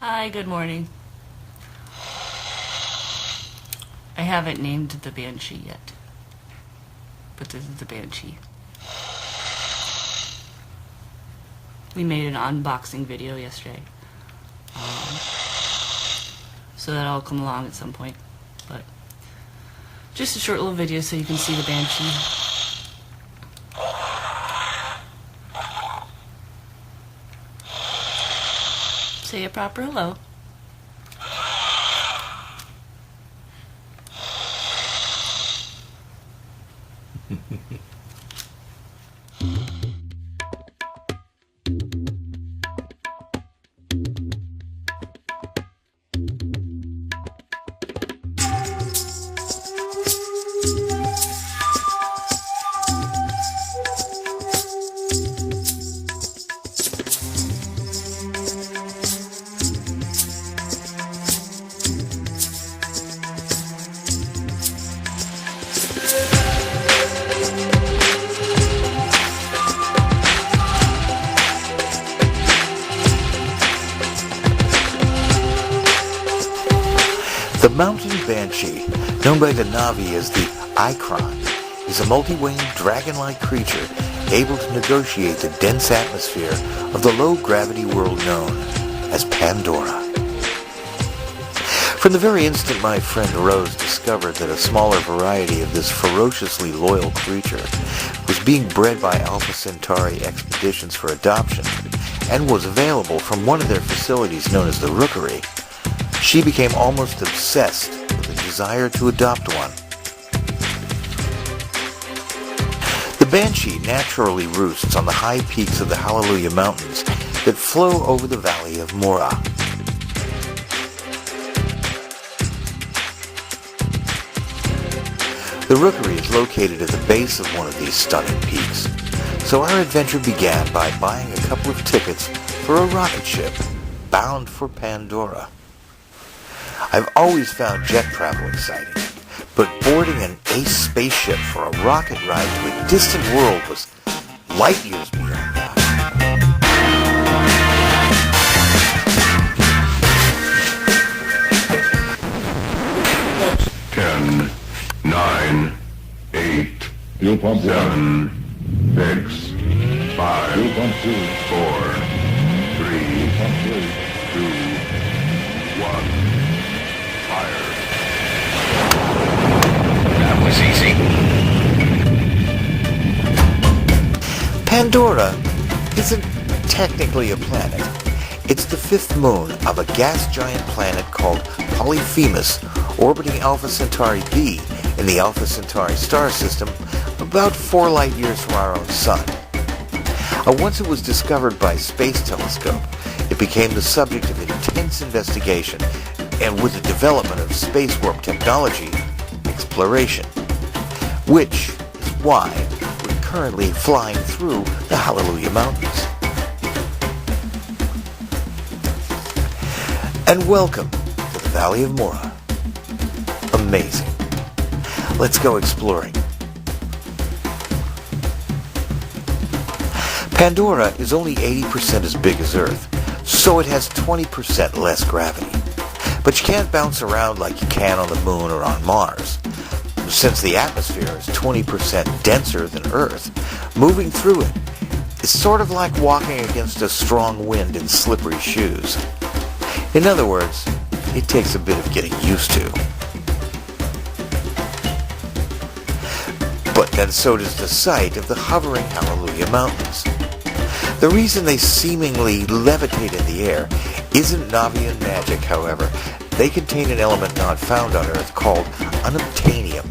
Hi, good morning. I haven't named the Banshee yet, but this is the Banshee. We made an unboxing video yesterday, so that'll come along at some point, but just a short little video so you can see the Banshee. Say a proper hello. The mountain banshee, known by the Na'vi as the Ikron, is a multi-winged dragon-like creature able to negotiate the dense atmosphere of the low-gravity world known as Pandora. From the very instant my friend Rose discovered that a smaller variety of this ferociously loyal creature was being bred by Alpha Centauri expeditions for adoption and was available from one of their facilities known as the Rookery, she became almost obsessed with the desire to adopt one. The Banshee naturally roosts on the high peaks of the Hallelujah Mountains that flow over the valley of Mora. The Rookery is located at the base of one of these stunning peaks, so our adventure began by buying a couple of tickets for a rocket ship bound for Pandora. I've always found jet travel exciting, but boarding an A.C.E spaceship for a rocket ride to a distant world was light years beyond that. 10, 9, 8, 7, 6, 5, 4, 3, 2, 1. Fire. That was easy. Pandora isn't technically a planet. It's the fifth moon of a gas giant planet called Polyphemus, orbiting Alpha Centauri b in the Alpha Centauri star system, about 4 light years from our own sun. Once it was discovered by space telescope, it became the subject of intense investigation, and with the development of space warp technology, exploration, which is why we're currently flying through the Hallelujah Mountains. And welcome to the Valley of Mora. Amazing. Let's go exploring. Pandora is only 80% as big as Earth, so it has 20% less gravity. But you can't bounce around like you can on the moon or on Mars. Since the atmosphere is 20% denser than Earth, moving through it is sort of like walking against a strong wind in slippery shoes. In other words, it takes a bit of getting used to. But then so does the sight of the hovering Hallelujah Mountains. The reason they seemingly levitate in the air isn't Navian magic, however. They contain an element not found on Earth called unobtainium,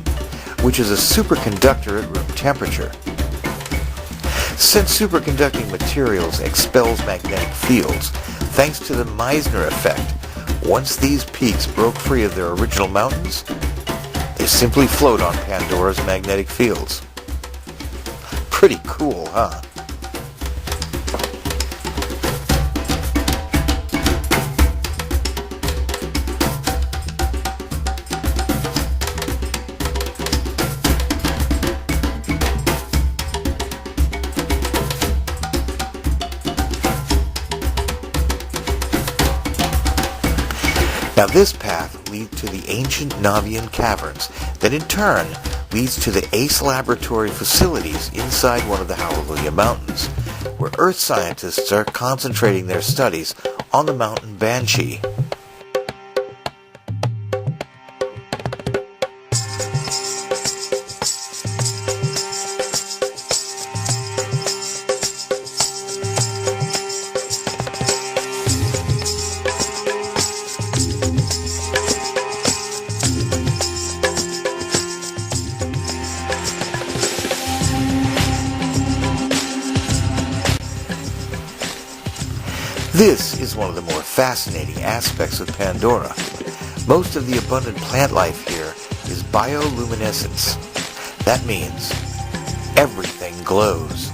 which is a superconductor at room temperature. Since superconducting materials expels magnetic fields, thanks to the Meissner effect, once these peaks broke free of their original mountains, they simply float on Pandora's magnetic fields. Pretty cool, huh? Now this path leads to the ancient Navian caverns that in turn leads to the A.C.E laboratory facilities inside one of the Hallelujah Mountains, where Earth scientists are concentrating their studies on the mountain Banshee. This is one of the more fascinating aspects of Pandora. Most of the abundant plant life here is bioluminescence. That means everything glows.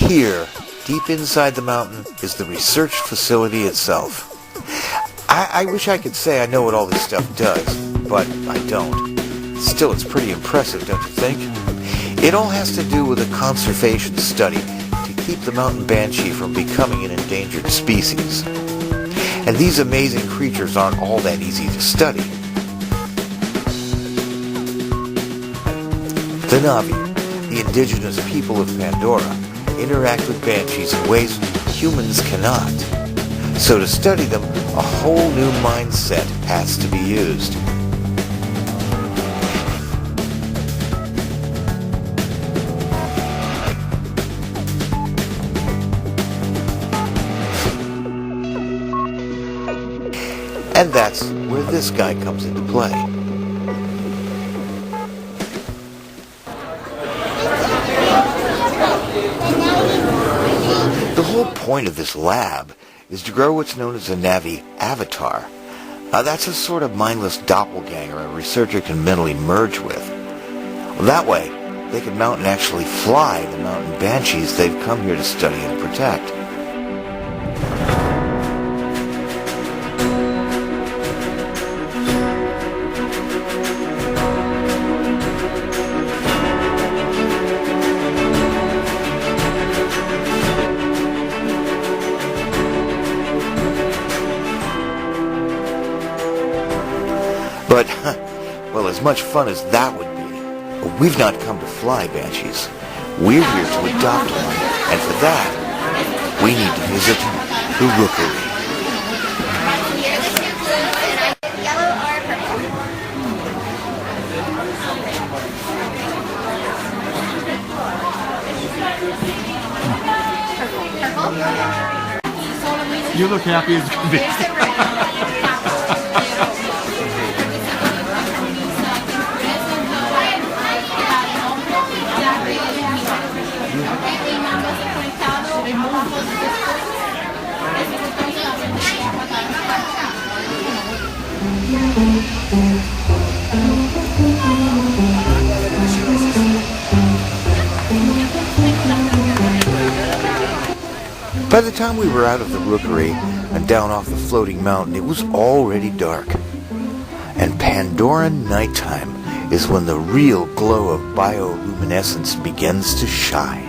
Here, deep inside the mountain, is the research facility itself. I wish I could say I know what all this stuff does, but I don't. Still, it's pretty impressive, don't you think? It all has to do with a conservation study to keep the mountain banshee from becoming an endangered species. And these amazing creatures aren't all that easy to study. The Navi, the indigenous people of Pandora, interact with banshees in ways humans cannot. So to study them, a whole new mindset has to be used. And that's where this guy comes into play. The whole point of this lab is to grow what's known as a Navi avatar. That's a sort of mindless doppelganger a researcher can mentally merge with. That way, they can mount and actually fly the mountain banshees they've come here to study and protect. But, well, as much fun as that would be, we've not come to fly banshees. We're here to adopt one, and for that, we need to visit the Rookery. You look happy as can be. By the time we were out of the Rookery and down off the floating mountain, it was already dark. And Pandoran nighttime is when the real glow of bioluminescence begins to shine.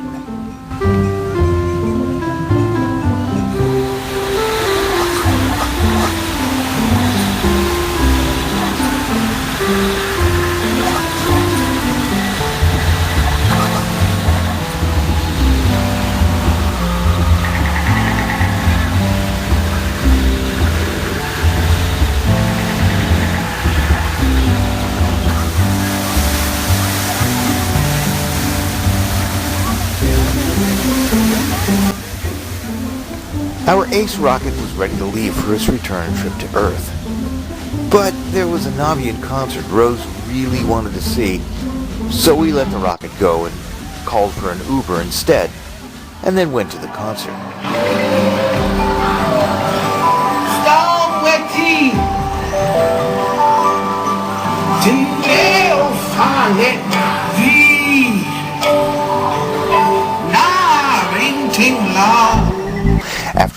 Our ACE rocket was ready to leave for its return trip to Earth. But there was a Navian concert Rose really wanted to see, so we let the rocket go and called for an Uber instead, and then went to the concert.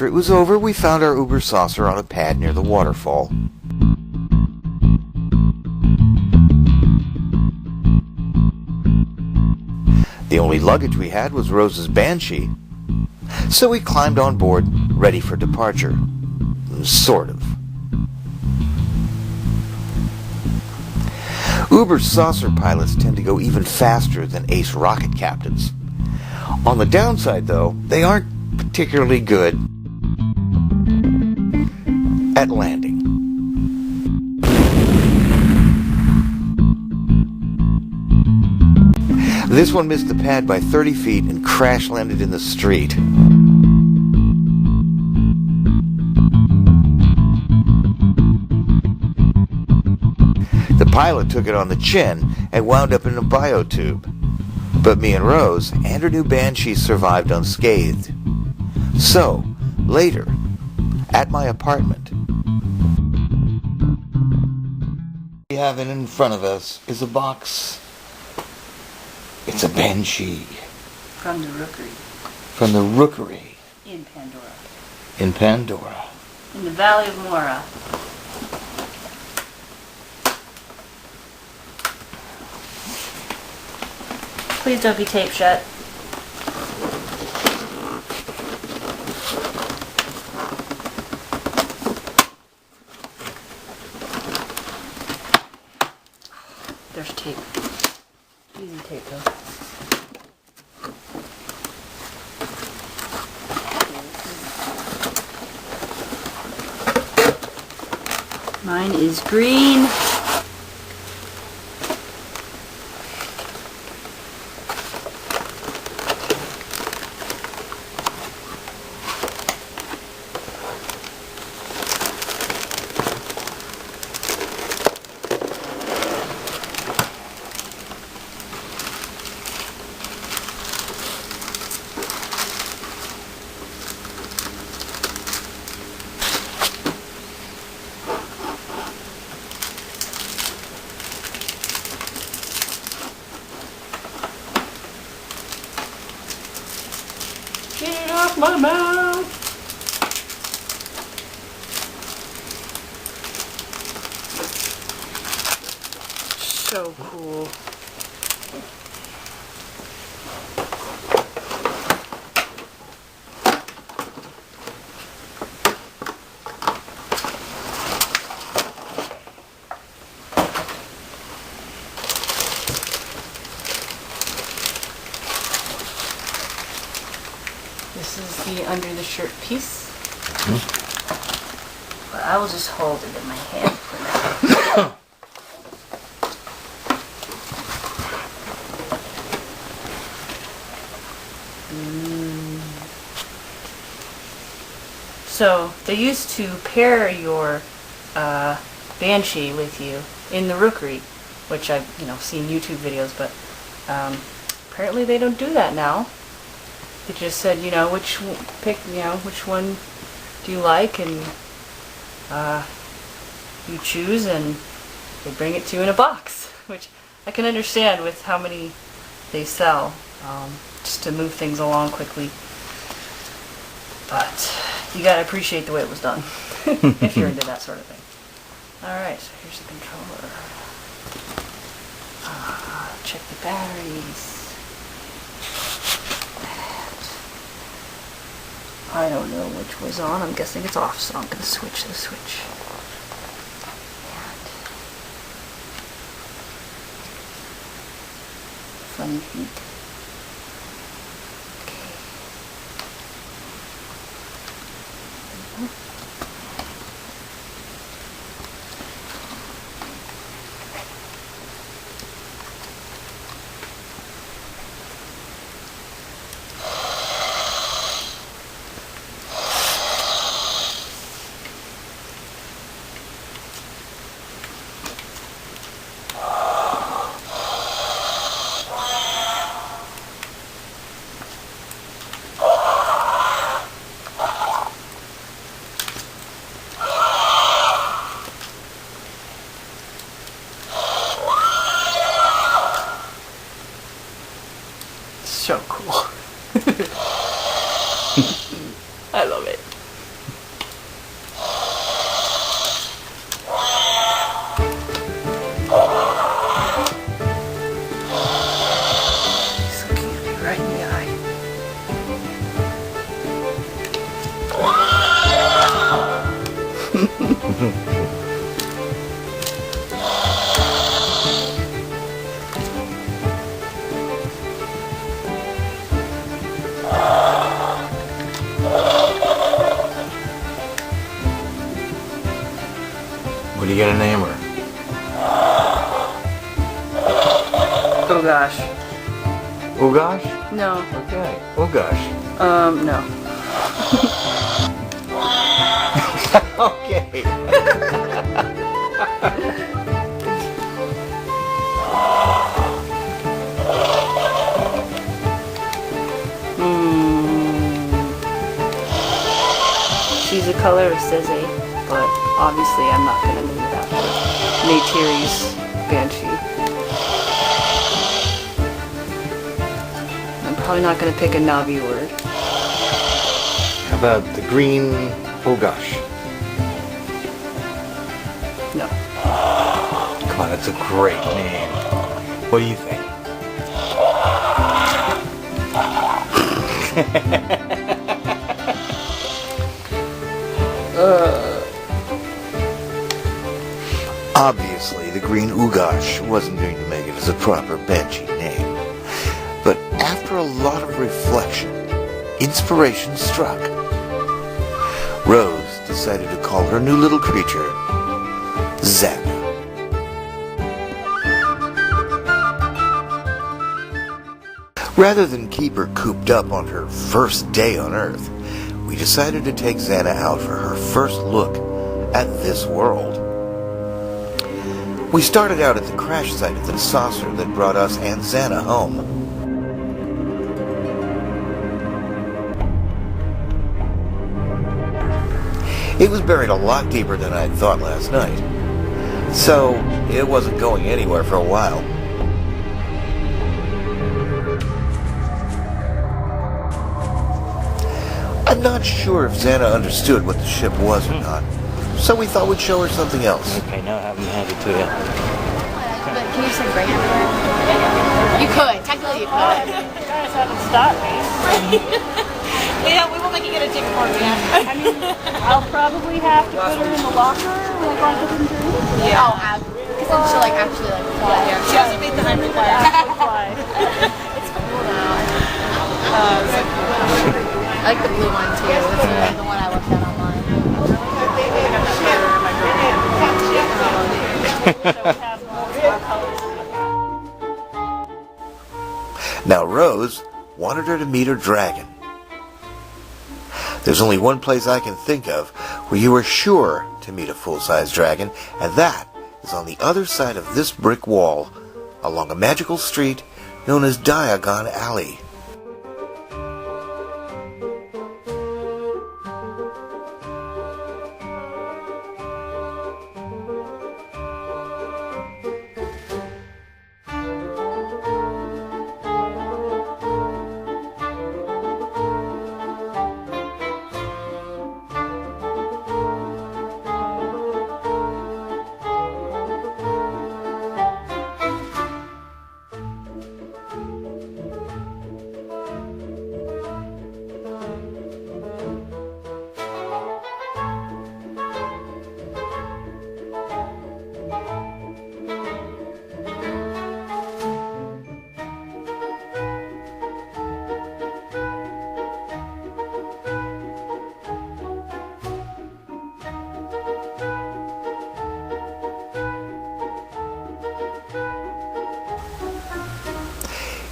After it was over, we found our Uber saucer on a pad near the waterfall. The only luggage we had was Rose's Banshee, so we climbed on board, ready for departure. Sort of. Uber's saucer pilots tend to go even faster than Ace rocket captains. On the downside, though, they aren't particularly good at landing. This one missed the pad by 30 feet and crash landed in the street. The pilot took it on the chin and wound up in a biotube. But me and Rose and her new Banshee survived unscathed. So, later, at my apartment, we have it in front of us is a box. It's a Banshee. From the Rookery. From the Rookery. In Pandora. In Pandora. In the Valley of Mora. Please don't be taped shut. There's tape. Easy tape though. Mine is green. Get it off my mouth! So cool. This is the under the shirt piece. But I will just hold it in my hand for now. So they used to pair your Banshee with you in the Rookery, which I've seen YouTube videos, but apparently they don't do that now. They just said, which one do you like, and you choose, and they bring it to you in a box, which I can understand with how many they sell, just to move things along quickly. But you gotta appreciate the way it was done, if you're into that sort of thing. Alright, so here's the controller. Check the batteries. I don't know which was on. I'm guessing it's off, so I'm going to switch the switch. And funny feet. What are you gonna name her? Oh gosh. Oh gosh? No. Okay. Oh gosh. No. Okay. She's the color of Cizzy, but obviously I'm not gonna name it after Neytiri's Banshee. I'm probably not gonna pick a Navi word. How about the green? Oh gosh. No. God, that's a great name. What do you think? Obviously, the green Ugash wasn't going to make it as a proper Banshee name. But after a lot of reflection, inspiration struck. Rose decided to call her new little creature Xana. Rather than keep her cooped up on her first day on Earth, we decided to take Xana out for her first look at this world. We started out at the crash site of the saucer that brought us and Xana home. It was buried a lot deeper than I'd thought last night, so it wasn't going anywhere for a while. I'm not sure if Xana understood what the ship was or not, so we thought we'd show her something else. Okay, now I haven't handed to you. But can you say break it? You could. Technically, you could. You guys haven't stopped me. We won't make you get a ticket for me. I mean, I'll probably have to put her in the locker when I go to the room. Yeah. Oh, because then she'll actually fly. Yeah. She doesn't make the Heimlich fire. It's cool now. I like the blue one too. It's the one I looked at online. Now Rose wanted her to meet her dragon. There's only one place I can think of where you are sure to meet a full-size dragon, and that is on the other side of this brick wall, along a magical street known as Diagon Alley.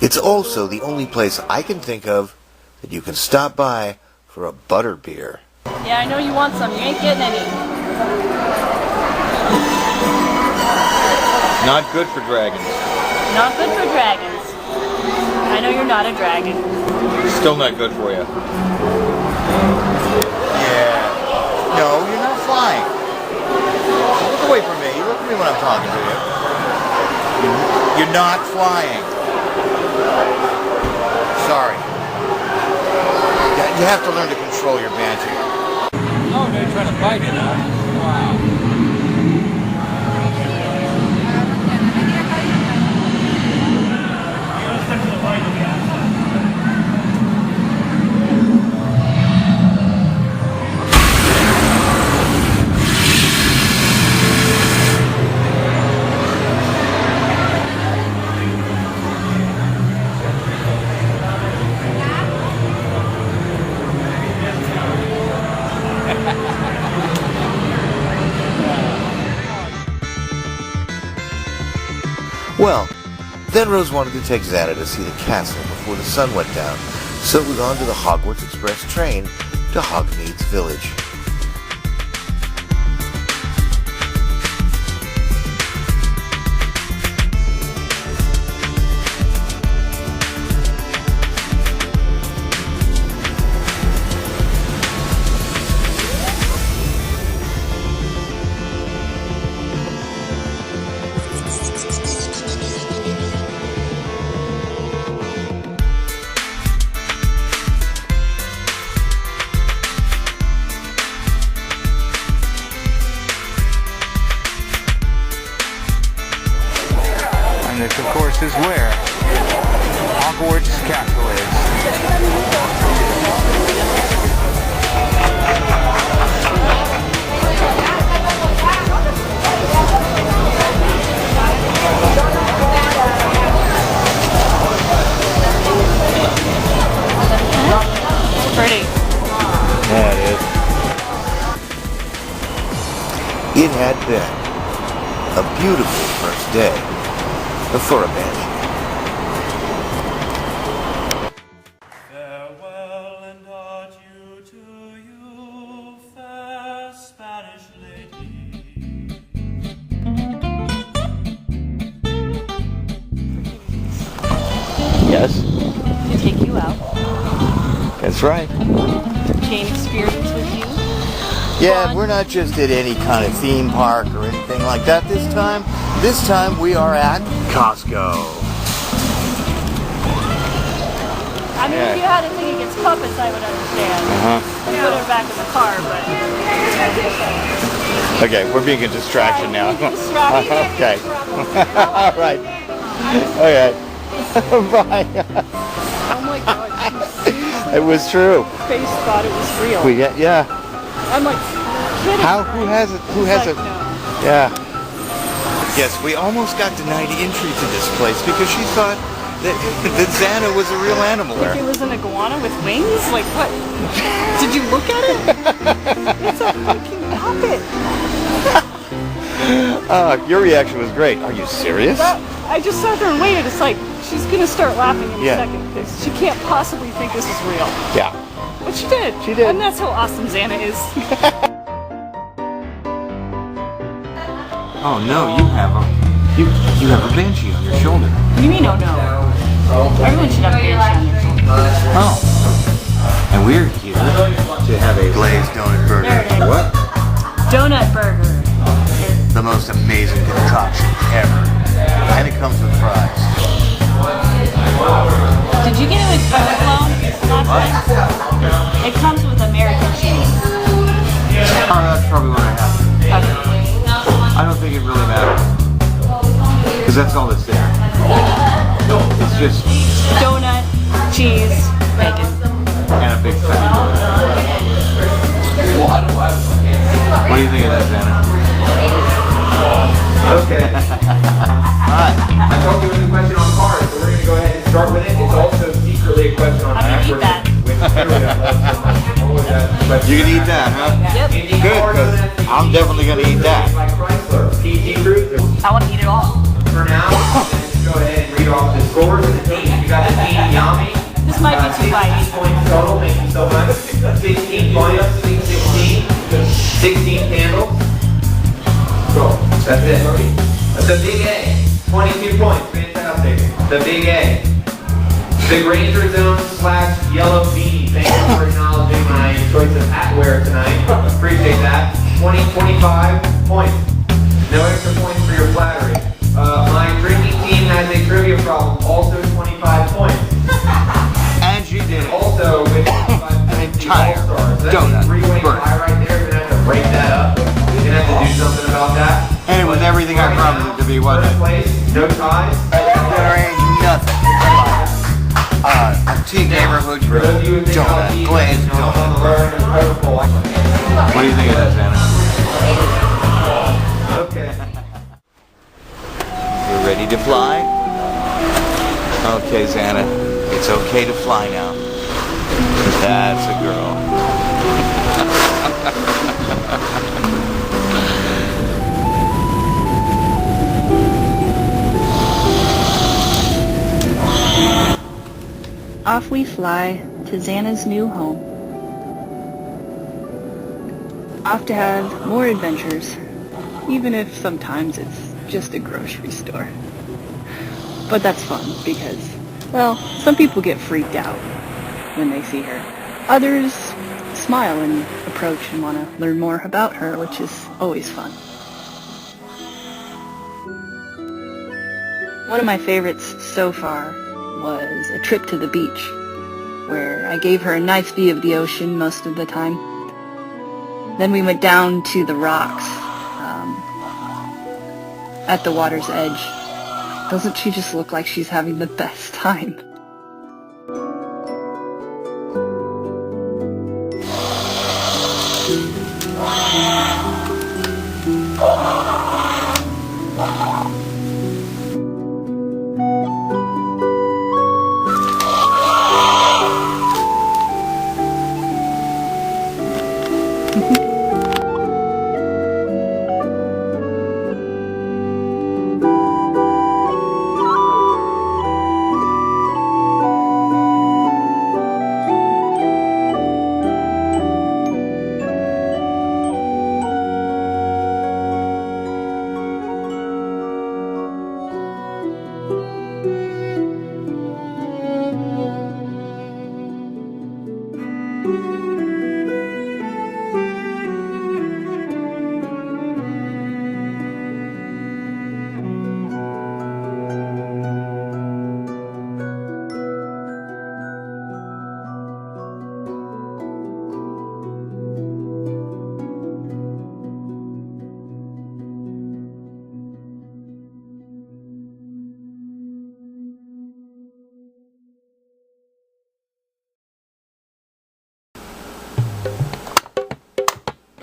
It's also the only place I can think of that you can stop by for a butter beer. Yeah, I know you want some. You ain't getting any. Not good for dragons. Not good for dragons. I know you're not a dragon. Still not good for you. Yeah. No, you're not flying. Look away from me. Look at me when I'm talking to you. You're not flying. Sorry. You have to learn to control your Banshee. Oh, they're trying to fight you now. Wow. Well, then Rose wanted to take Xana to see the castle before the sun went down, so we got onto the Hogwarts Express train to Hogsmeade's village. And this, of course, is where Hogwarts Castle is. Pretty. Yeah, it is. It had been a beautiful first day for a Banshee. Farewell and adieu to you, fair Spanish lady. Yes, To take you out, that's right. gain experience with you. Yeah, we're not just at any kind of theme park or anything like that this time. This time we are at Costco. I mean, Yeah. if you had a thing against puppets, I would understand. Put her back in the car, but Okay, we're being a distraction now. Distraction. Okay. All right. Okay. Bye. oh my god, she seriously, It was true. face thought it was real. We get, yeah. I'm like, kidding. How? Who has it? Who has Like, it? no. Yeah. Yes, we almost got denied entry to this place because she thought that Xana was a real animal. Like it was an iguana with wings? Like what? Did you look at it? It's a fucking puppet. Your reaction was great. Are you serious? I just sat there and waited. It's like, she's gonna start laughing in Yeah. a second because she can't possibly think this is real. Yeah. But she did. She did. And that's how awesome Xana is. Oh no, you have a Banshee on your shoulder. What do you mean, oh no? Everyone should have a Banshee on their shoulder. Oh. And we're here to have a glazed donut burger. There it is. What? Donut burger. The most amazing concoction ever. And it comes with fries. Did you get it with provolone last time? It comes with American cheese. Oh, that's probably what I have. I don't think it really matters. Because that's all that's there. It's just Donut, cheese, bacon. and a big fat donut. What do you think of that, Xana? Okay. Alright. I told you it was a question on cars, so we're going to go ahead and start with it. It's also secretly a question on I'm gonna eat that. You can eat that, huh? Yep. Good, because I'm definitely going to eat that. Like Chrysler, PT Cruiser. I want to eat it all. For now, let's go ahead and read off the scores of the team. You got the team Yami. This might be too 16 biased. points total, thank you so much. 16 points, 16 candles. Cool. That's it. The Big A, 22 points, fantastic. The Big A. The Ranger Zone / Yellow Beanie, thank you for acknowledging my choice of hatwear tonight. Appreciate that. 25 points. No extra points for your flattery. My drinking team has a trivia problem, also 25 points. And she did it. Also, with 25 points, An entire the All-Stars. That's donut a three-way burger. tie right there. You're going to have to break that up. You're going to have to do something about that. And it was everything I promised it to be, wasn't First it? place, no ties. There ain't nothing like Team Neighborhood For those of you who think I'll donut, be glazed on the donut. learn and purple. What do you think of that, Xana? Okay. You ready to fly? Okay, Xana. It's okay to fly now. That's a girl. off we fly to Xana's new home. Off to have more adventures, even if sometimes it's just a grocery store. But that's fun because, well, some people get freaked out when they see her. Others smile and approach and want to learn more about her, which is always fun. One of my favorites so far was a trip to the beach, where I gave her a nice view of the ocean most of the time. Then we went down to the rocks at the water's edge. Doesn't she just look like she's having the best time?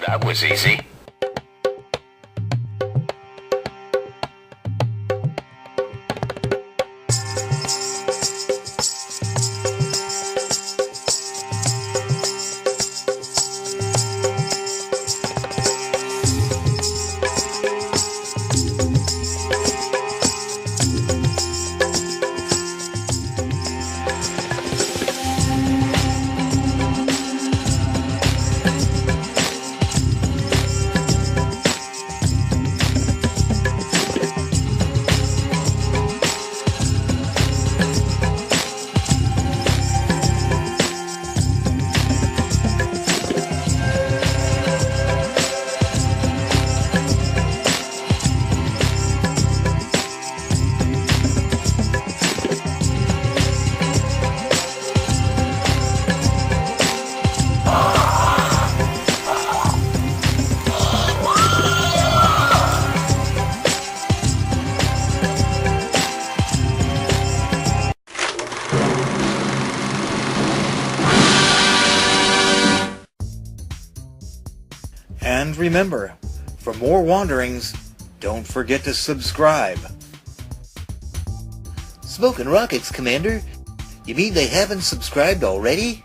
That was easy. And remember, for more wanderings, don't forget to subscribe. Smoking rockets, Commander. You mean they haven't subscribed already?